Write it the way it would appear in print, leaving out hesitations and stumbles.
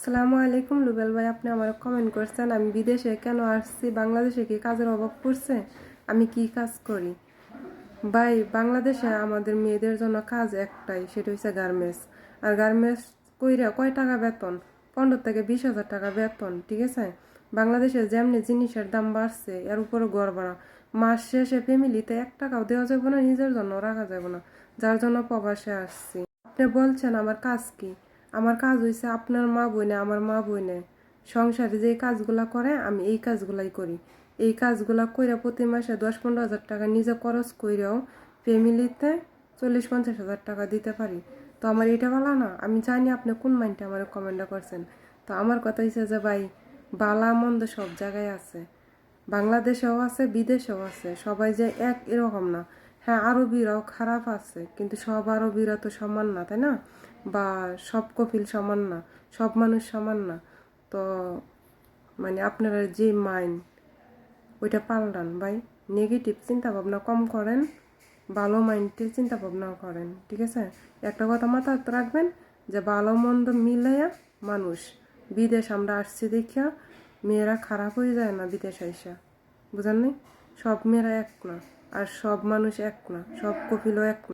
আসসালামু আলাইকুম রুবেল ভাই, আপনি আমার কমেন্ট করছেন আমি বিদেশে কেন আসছি, বাংলাদেশে কি কাজের অভাব পড়ছে, আমি কি কাজ করি। ভাই, বাংলাদেশে আমাদের মেয়েদের জন্য কাজ একটাই, সেটা হচ্ছে গার্মেন্টস। আর গার্মেন্টস কইরা কয় টাকা বেতন? 15 থেকে 20 হাজার টাকা বেতন, ঠিক আছে। বাংলাদেশে যেমনি জিনিসের দাম বাড়ছে, এর উপরে ঘর ভাড়া, মাস শেষে ফ্যামিলিতে 1 টাকাও দেওয়া যাবে না, নিজের জন্য রাখা যাবে না, যার জন্য প্রবাসে আসছি। আপনি বলছেন আমার কাজ কি? আমার কাজ হইছে আপনার মা বোনে, আমার মা বোনে সংসারে যে কাজগুলা করে আমি এই কাজগুলাই করি। এই কাজগুলা কইরা প্রতি মাসে 10-15 হাজার টাকা নিজে খরচ কইরাও ফ্যামিলিতে 40-50 হাজার টাকা দিতে পারি। তো আমার এটা ভালো না? আমি জানি আপনি কোন মাইন্ডটা আমার কমেন্টটা করছেন। তো আমার কথা হচ্ছে যে ভাই, বালা মন্দ সব জায়গায় আছে, বাংলাদেশেও আছে, বিদেশেও আছে, সবাই যে এক এরকম না। হ্যাঁ, আরবিরাও খারাপ আছে, কিন্তু সব আরবিরা তো সমান না, তাই না? বা সব কপিল সমান না, সব মানুষ সমান না। তো মানে আপনারা যে মাইন্ড, ওইটা পাল্টান ভাই। নেগেটিভ চিন্তা ভাবনা কম করেন, ভালো মাইন্ডের চিন্তা ভাবনা করেন, ঠিক আছে। একটা কথা মাথায় রাখবেন যে ভালো মন্দ মিলাইয়া মানুষ। বিদেশ আমরা আসছি দেখিয়া মেয়েরা খারাপ হয়ে যায় না বিদেশ আইসা, বুঝেন নাই? সব মেয়েরা এক না, আর সব মানুষ এক না, সব কপিলও এক না।